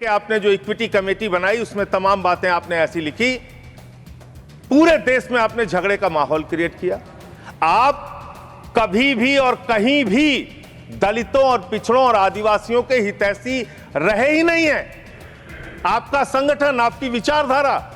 आपने जो equity committee बनाई उसमें तमाम बातें आपने ऐसी लिखी, पूरे देश में आपने झगड़े का माहौल क्रिएट किया। आप कभी भी और कहीं भी दलितों और पिछड़ों और आदिवासियों के हितैषी रहे ही नहीं हैं। आपका संगठन, आपकी विचारधारा,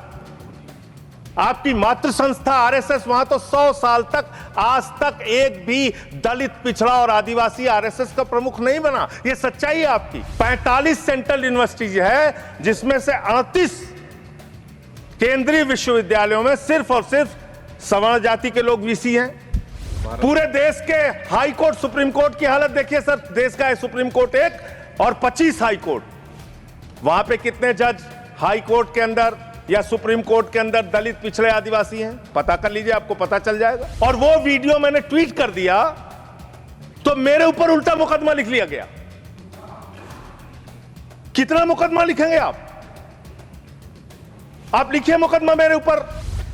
आपकी मातृ संस्था आरएसएस, वहां तो 100 साल तक आज तक एक भी दलित, पिछड़ा और आदिवासी आरएसएस का प्रमुख नहीं बना। यह सच्चाई है आपकी। 45 सेंट्रल यूनिवर्सिटीज है जिसमें से 38 केंद्रीय विश्वविद्यालयों में सिर्फ और सिर्फ सवर्ण जाति के लोग वीसी हैं। पूरे देश के हाई कोर्ट, सुप्रीम कोर्ट की हालत देखिए सर। देश का है सुप्रीम कोर्ट एक और 25 हाई कोर्ट। वहां पे कितने जज हाई कोर्ट के अंदर या सुप्रीम कोर्ट के अंदर दलित, पिछड़े, आदिवासी हैं? पता कर लीजिए, आपको पता चल जाएगा। और वो वीडियो मैंने ट्वीट कर दिया तो मेरे ऊपर उल्टा मुकदमा लिख लिया गया। कितना मुकदमा लिखेंगे आप? आप लिखिए मुकदमा मेरे ऊपर।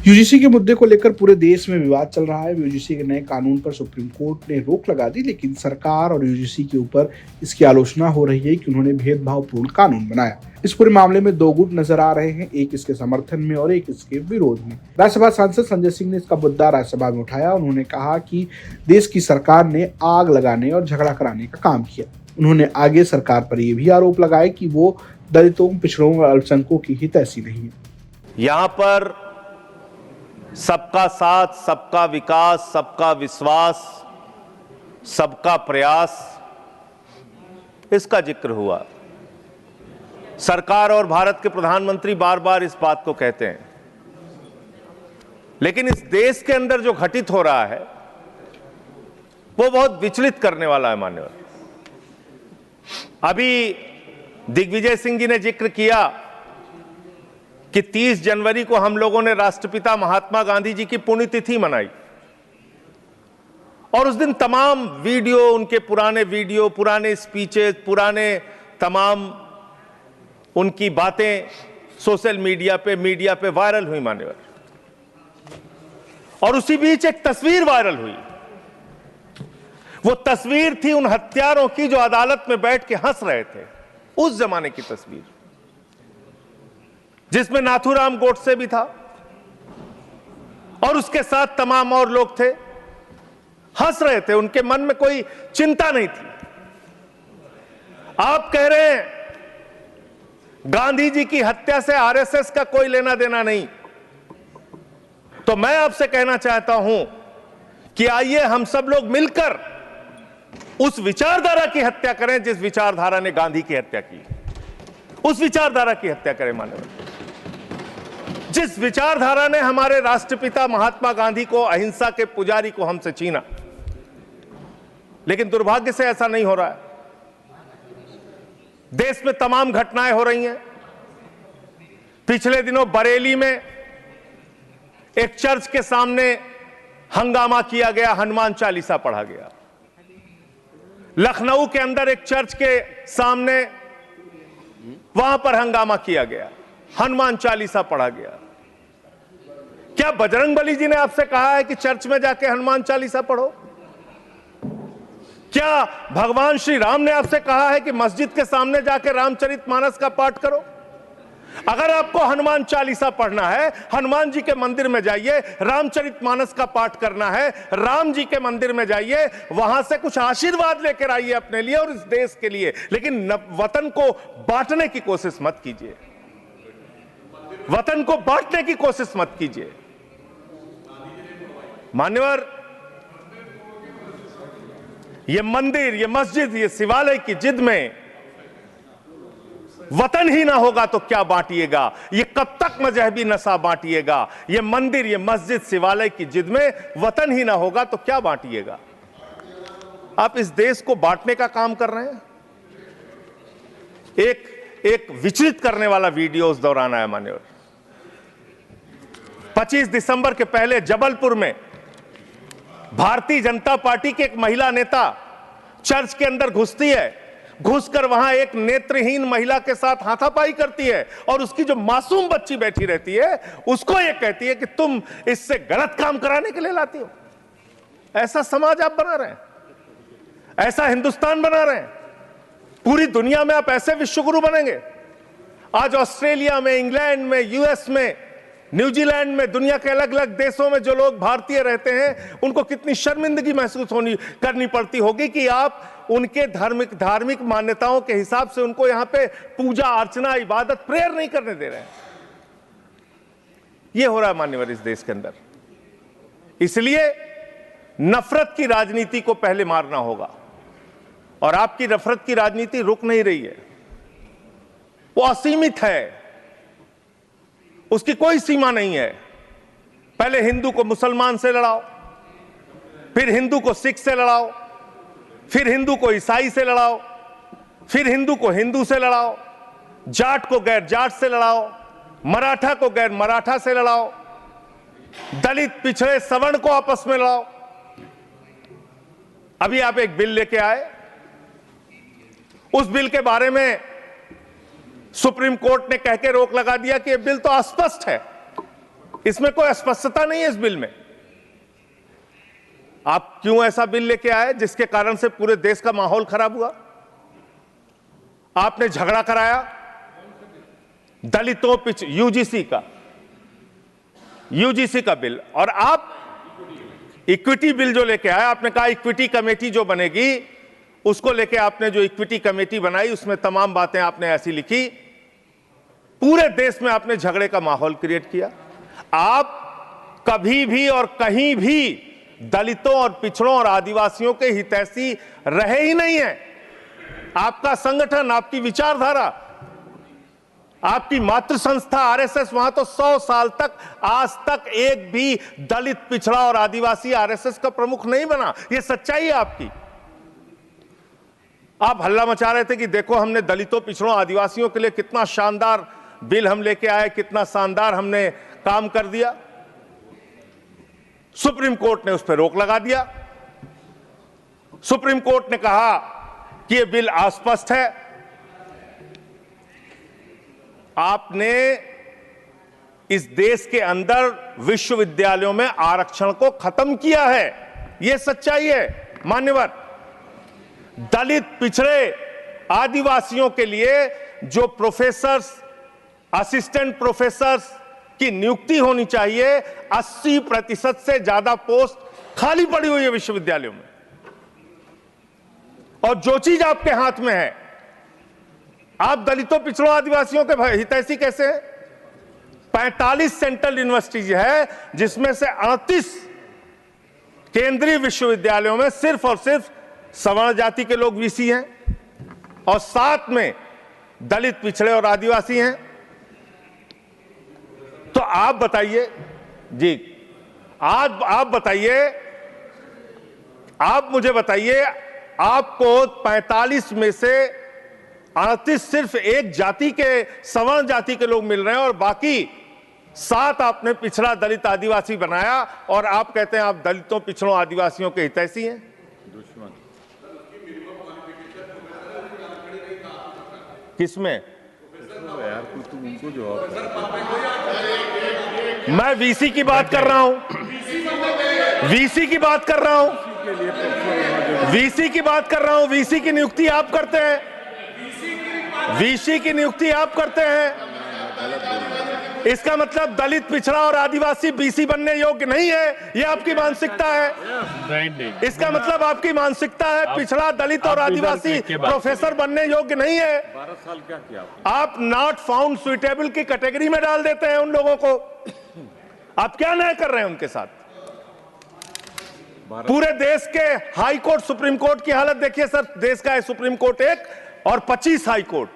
यूजीसी के मुद्दे को लेकर पूरे देश में विवाद चल रहा है। यूजीसी के नए कानून पर सुप्रीम कोर्ट ने रोक लगा दी, लेकिन सरकार और यूजीसी के ऊपर इसकी आलोचना हो रही है कि उन्होंने भेदभावपूर्ण कानून बनाया। इस पूरे मामले में दो गुट नजर आ रहे हैं, एक इसके समर्थन में और एक इसके विरोध में। राज्यसभा सांसद संजय सिंह ने इसका मुद्दा राज्यसभा में उठाया। उन्होंने कहा कि देश की सरकार ने आग लगाने और झगड़ा कराने का काम किया। उन्होंने आगे सरकार पर यह भी आरोप लगाया कि वो दलितों, पिछड़ों और अल्पसंख्यकों की हितैषी नहीं है। यहां पर सबका साथ, सबका विकास, सबका विश्वास, सबका प्रयास, इसका जिक्र हुआ। सरकार और भारत के प्रधानमंत्री बार बार इस बात को कहते हैं, लेकिन इस देश के अंदर जो घटित हो रहा है वो बहुत विचलित करने वाला है मान्यवर। अभी दिग्विजय सिंह जी ने जिक्र किया कि 30 जनवरी को हम लोगों ने राष्ट्रपिता महात्मा गांधी जी की पुण्यतिथि मनाई और उस दिन तमाम वीडियो, उनके पुराने वीडियो, पुराने स्पीचेस, पुराने तमाम उनकी बातें सोशल मीडिया पे वायरल हुई मान्यवर। और उसी बीच एक तस्वीर वायरल हुई। वो तस्वीर थी उन हत्यारों की जो अदालत में बैठ के हंस रहे थे, उस जमाने की तस्वीर, जिसमें नाथूराम गोडसे भी था और उसके साथ तमाम और लोग थे, हंस रहे थे। उनके मन में कोई चिंता नहीं थी। आप कह रहे हैं गांधी जी की हत्या से आरएसएस का कोई लेना देना नहीं, तो मैं आपसे कहना चाहता हूं कि आइए हम सब लोग मिलकर उस विचारधारा की हत्या करें जिस विचारधारा ने गांधी की हत्या की। उस विचारधारा की हत्या करें मानव, जिस विचारधारा ने हमारे राष्ट्रपिता महात्मा गांधी को, अहिंसा के पुजारी को, हमसे छीना। लेकिन दुर्भाग्य से ऐसा नहीं हो रहा है। देश में तमाम घटनाएं हो रही हैं। पिछले दिनों बरेली में एक चर्च के सामने हंगामा किया गया, हनुमान चालीसा पढ़ा गया। लखनऊ के अंदर एक चर्च के सामने, वहां पर हंगामा किया गया, हनुमान चालीसा पढ़ा गया। क्या बजरंगबली जी ने आपसे कहा है कि चर्च में जाके हनुमान चालीसा पढ़ो? क्या भगवान श्री राम ने आपसे कहा है कि मस्जिद के सामने जाके रामचरितमानस का पाठ करो? अगर आपको हनुमान चालीसा पढ़ना है, हनुमान जी के मंदिर में जाइए। रामचरितमानस का पाठ करना है, राम जी के मंदिर में जाइए, वहां से कुछ आशीर्वाद लेकर आइए अपने लिए और इस देश के लिए। लेकिन वतन को बांटने की कोशिश मत कीजिए। वतन को बांटने की कोशिश मत कीजिए मान्यवर। ये मंदिर, ये मस्जिद, ये शिवालय की जिद में वतन ही ना होगा तो क्या बांटिएगा? ये कब तक मजहबी नशा बांटिएगा? ये मंदिर, ये मस्जिद, शिवालय की जिद में वतन ही ना होगा तो क्या बांटिएगा? आप इस देश को बांटने का काम कर रहे हैं। एक विचलित करने वाला वीडियो उस दौरान आया मान्यवर। 25 दिसंबर के पहले जबलपुर में भारतीय जनता पार्टी की एक महिला नेता चर्च के अंदर घुसती है, घुसकर वहां एक नेत्रहीन महिला के साथ हाथापाई करती है और उसकी जो मासूम बच्ची बैठी रहती है उसको ये कहती है कि तुम इससे गलत काम कराने के लिए लाती हो। ऐसा समाज आप बना रहे हैं, ऐसा हिंदुस्तान बना रहे हैं। पूरी दुनिया में आप ऐसे विश्वगुरु बनेंगे? आज ऑस्ट्रेलिया में, इंग्लैंड में, यूएस में, न्यूजीलैंड में, दुनिया के अलग अलग देशों में जो लोग भारतीय रहते हैं उनको कितनी शर्मिंदगी महसूस करनी पड़ती होगी कि आप उनके धार्मिक मान्यताओं के हिसाब से उनको यहां पे पूजा अर्चना, इबादत, प्रेयर नहीं करने दे रहे हैं। ये हो रहा है मान्यवर इस देश के अंदर। इसलिए नफरत की राजनीति को पहले मारना होगा, और आपकी नफरत की राजनीति रुक नहीं रही है, वो असीमित है, उसकी कोई सीमा नहीं है। पहले हिंदू को मुसलमान से लड़ाओ, फिर हिंदू को सिख से लड़ाओ, फिर हिंदू को ईसाई से लड़ाओ, फिर हिंदू को हिंदू से लड़ाओ, जाट को गैर जाट से लड़ाओ, मराठा को गैर मराठा से लड़ाओ, दलित, पिछड़े, सवर्ण को आपस में लड़ाओ। अभी आप एक बिल लेके आए, उस बिल के बारे में सुप्रीम कोर्ट ने कह के रोक लगा दिया कि यह बिल तो अस्पष्ट है, इसमें कोई स्पष्टता नहीं है इस बिल में। आप क्यों ऐसा बिल लेके आए जिसके कारण से पूरे देश का माहौल खराब हुआ? आपने झगड़ा कराया दलितों यूजीसी का बिल, और आप इक्विटी बिल जो लेके आए, आपने कहा इक्विटी कमेटी जो बनेगी उसको लेके आपने जो इक्विटी कमेटी बनाई उसमें तमाम बातें आपने ऐसी लिखी, पूरे देश में आपने झगड़े का माहौल क्रिएट किया। आप कभी भी और कहीं भी दलितों और पिछड़ों और आदिवासियों के हितैषी रहे ही नहीं है। आपका संगठन, आपकी विचारधारा, आपकी मातृ संस्था आरएसएस, वहां तो 100 साल तक आज तक एक भी दलित, पिछड़ा और आदिवासी आरएसएस का प्रमुख नहीं बना। यह सच्चाई है आपकी। आप हल्ला मचा रहे थे कि देखो हमने दलितों, पिछड़ों, आदिवासियों के लिए कितना शानदार बिल हम लेके आए, कितना शानदार हमने काम कर दिया। सुप्रीम कोर्ट ने उस पर रोक लगा दिया। सुप्रीम कोर्ट ने कहा कि यह बिल अस्पष्ट है। आपने इस देश के अंदर विश्वविद्यालयों में आरक्षण को खत्म किया है, यह सच्चाई है मान्यवर। दलित, पिछड़े, आदिवासियों के लिए जो प्रोफेसर्स, असिस्टेंट प्रोफेसर्स की नियुक्ति होनी चाहिए, 80% से ज्यादा पोस्ट खाली पड़ी हुई है विश्वविद्यालयों में। और जो चीज आपके हाथ में है, आप दलितों, पिछड़ों, आदिवासियों के हितैषी कैसे हैं? 45 सेंट्रल यूनिवर्सिटीज है जिसमें से 38 केंद्रीय विश्वविद्यालयों में सिर्फ और सिर्फ सवर्ण जाति के लोग वीसी हैं, और 7 में दलित, पिछड़े और आदिवासी हैं। तो आप बताइए जी, आज आप बताइए, आप मुझे बताइए, आपको 45 में से 38 सिर्फ एक जाति के, सवर्ण जाति के लोग मिल रहे हैं, और बाकी 7 आपने पिछड़ा, दलित, आदिवासी बनाया, और आप कहते हैं आप दलितों, पिछड़ों, आदिवासियों के हितैषी हैं। दुश्मन किसमें? यार तुम उनको जवाब। मैं वीसी की बात कर रहा हूं, वीसी की बात कर रहा हूं, वीसी की बात कर रहा हूं। वीसी की नियुक्ति आप करते हैं, वीसी की नियुक्ति आप करते हैं। इसका मतलब दलित, पिछड़ा और आदिवासी बीसी बनने योग्य नहीं है, यह आपकी मानसिकता है। इसका मतलब आपकी मानसिकता है पिछड़ा, दलित और आदिवासी प्रोफेसर बनने योग्य नहीं है। 12 साल क्या किया आप नॉट फाउंड सुइटेबल की कैटेगरी में डाल देते हैं उन लोगों को। आप क्या न्याय कर रहे हैं उनके साथ? पूरे देश के हाई कोर्ट, सुप्रीम कोर्ट की हालत देखिए सर। देश का है सुप्रीम कोर्ट एक, और 25 हाई कोर्ट।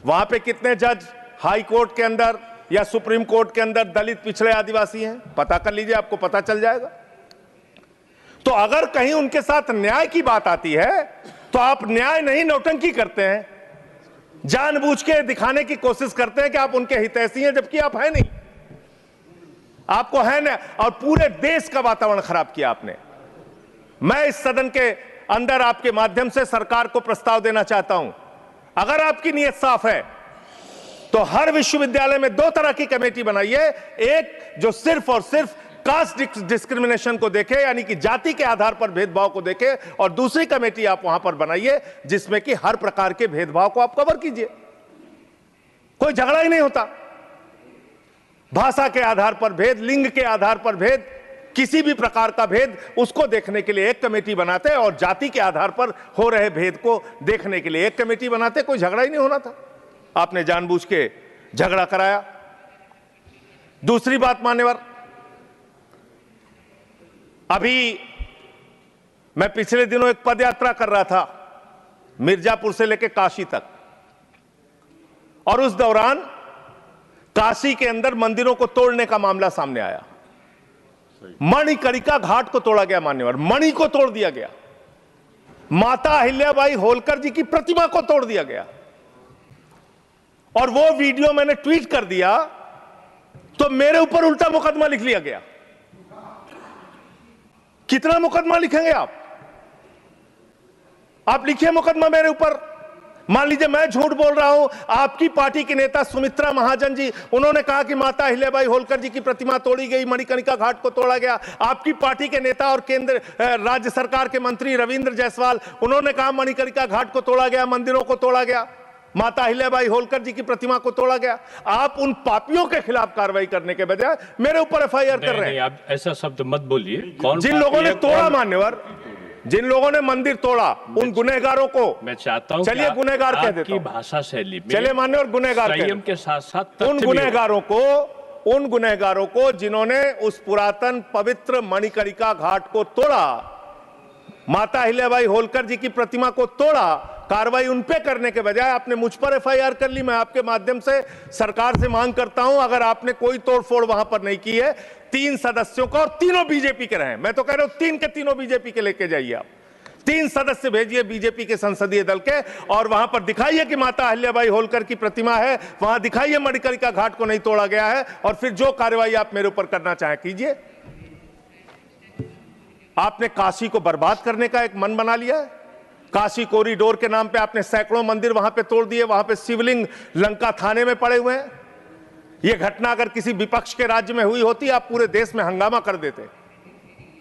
वहां पे कितने जज हाई कोर्ट के अंदर या सुप्रीम कोर्ट के अंदर दलित, पिछड़े, आदिवासी हैं? पता कर लीजिए, आपको पता चल जाएगा। तो अगर कहीं उनके साथ न्याय की बात आती है तो आप न्याय नहीं, नौटंकी करते हैं, जानबूझ के दिखाने की कोशिश करते हैं कि आप उनके हितैषी हैं, जबकि आप है नहीं, आपको है ना। और पूरे देश का वातावरण खराब किया आपने। मैं इस सदन के अंदर आपके माध्यम से सरकार को प्रस्ताव देना चाहता हूं, अगर आपकी नीयत साफ है तो हर विश्वविद्यालय में 2 तरह की कमेटी बनाइए। एक जो सिर्फ और सिर्फ कास्ट डिस्क्रिमिनेशन को देखे, यानी कि जाति के आधार पर भेदभाव को देखे, और दूसरी कमेटी आप वहां पर बनाइए जिसमें कि हर प्रकार के भेदभाव को आप कवर कीजिए। कोई झगड़ा ही नहीं होता। भाषा के आधार पर भेद, लिंग के आधार पर भेद, किसी भी प्रकार का भेद, उसको देखने के लिए एक कमेटी बनाते और जाति के आधार पर हो रहे भेद को देखने के लिए एक कमेटी बनाते। कोई झगड़ा ही नहीं होना था। आपने जानबूझ के झगड़ा कराया। दूसरी बात मान्यवर, अभी मैं पिछले दिनों एक पदयात्रा कर रहा था मिर्जापुर से लेकर काशी तक, और उस दौरान काशी के अंदर मंदिरों को तोड़ने का मामला सामने आया। मणिकर्णिका घाट को तोड़ा गया मान्यवर, मणि को तोड़ दिया गया, माता अहिल्याबाई होलकर जी की प्रतिमा को तोड़ दिया गया, और वो वीडियो मैंने ट्वीट कर दिया तो मेरे ऊपर उल्टा मुकदमा लिख लिया गया। कितना मुकदमा लिखेंगे आप लिखिए मुकदमा मेरे ऊपर। मान लीजिए मैं झूठ बोल रहा हूं, आपकी पार्टी की नेता सुमित्रा महाजन जी, उन्होंने कहा कि माता अहिल्याबाई होलकर जी की प्रतिमा तोड़ी गई, मणिकर्णिका घाट को तोड़ा गया। आपकी पार्टी के नेता और केंद्र राज्य सरकार के मंत्री रविंद्र जायसवाल, उन्होंने कहा मणिकर्णिका घाट को तोड़ा गया, मंदिरों को तोड़ा गया, माता अहिल्याबाई होलकर जी की प्रतिमा को तोड़ा गया। आप उन पापियों के खिलाफ कार्रवाई करने के बजाय मेरे ऊपर एफआईआर कर रहे हैं। आप ऐसा शब्द मत बोलिए। कौन जिन लोगों ने तोड़ा मान्यवर, जिन लोगों ने मंदिर तोड़ा, उन गुनहगारों को मैं चाहता हूं, चलिए गुनहगार कह देता हूं भाषा शैली में, चलिए मान्यवर गुनहगार संयम के साथ साथ उन गुनहगारों को जिन्होंने उस पुरातन पवित्र मणिकर्णिका घाट को तोड़ा, माता अहिल्याबाई होलकर जी की प्रतिमा को तोड़ा, कार्रवाई उन पे करने के बजाय आपने मुझ पर एफआईआर कर ली। मैं आपके माध्यम से सरकार से मांग करता हूं, अगर आपने कोई तोड़फोड़ वहां पर नहीं की है, 3 सदस्यों का, और तीनों बीजेपी के रहे, मैं तो कह रहा हूं 3 के तीनों बीजेपी के लेके जाइए आप। 3 सदस्य भेजिए बीजेपी के संसदीय दल के, और वहां पर दिखाइए कि माता अहिल्याबाई होलकर की प्रतिमा है, वहां दिखाइए मणिकर्णिका घाट को नहीं तोड़ा गया है, और फिर जो कार्रवाई आप मेरे ऊपर करना चाहें कीजिए। आपने काशी को बर्बाद करने का एक मन बना लिया है। काशी कॉरिडोर के नाम पे आपने सैकड़ों मंदिर वहां पे तोड़ दिए, वहां पे शिवलिंग लंका थाने में पड़े हुए हैं। यह घटना अगर किसी विपक्ष के राज्य में हुई होती, आप पूरे देश में हंगामा कर देते,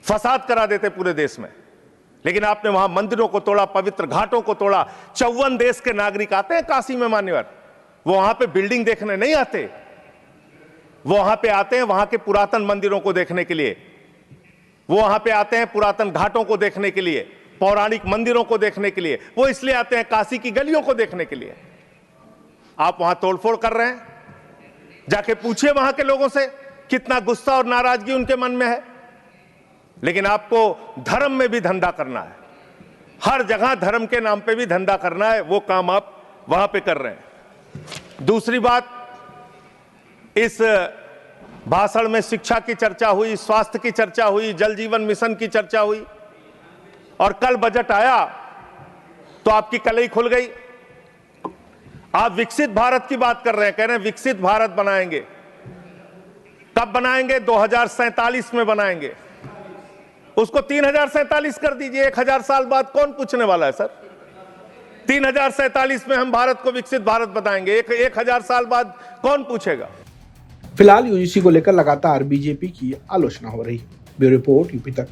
फसाद करा देते पूरे देश में। लेकिन आपने वहां मंदिरों को तोड़ा, पवित्र घाटों को तोड़ा। 54 देश के नागरिक आते हैं काशी में मान्यवर, वो वहां पे बिल्डिंग देखने नहीं आते, वो वहां पे आते हैं वहां के पुरातन मंदिरों को देखने के लिए, वो वहां पे आते हैं पुरातन घाटों को देखने के लिए, पौराणिक मंदिरों को देखने के लिए। वो इसलिए आते हैं काशी की गलियों को देखने के लिए। आप वहां तोड़फोड़ कर रहे हैं। जाके पूछिए वहां के लोगों से कितना गुस्सा और नाराजगी उनके मन में है। लेकिन आपको धर्म में भी धंधा करना है, हर जगह धर्म के नाम पे भी धंधा करना है, वो काम आप वहां पे कर रहे हैं। दूसरी बात, इस भाषण में शिक्षा की चर्चा हुई, स्वास्थ्य की चर्चा हुई, जल जीवन मिशन की चर्चा हुई, और कल बजट आया तो आपकी कलई खुल गई। आप विकसित भारत की बात कर रहे हैं, कह रहे हैं विकसित भारत बनाएंगे। कब बनाएंगे? 2047 में बनाएंगे। उसको 3047 कर दीजिए। 1000 साल बाद कौन पूछने वाला है सर? 3047 में हम भारत को विकसित भारत बताएंगे, 1000 साल बाद कौन पूछेगा? फिलहाल यूजीसी को लेकर लगातार बीजेपी की आलोचना हो रही है। ब्यूरो रिपोर्ट यूपी तक।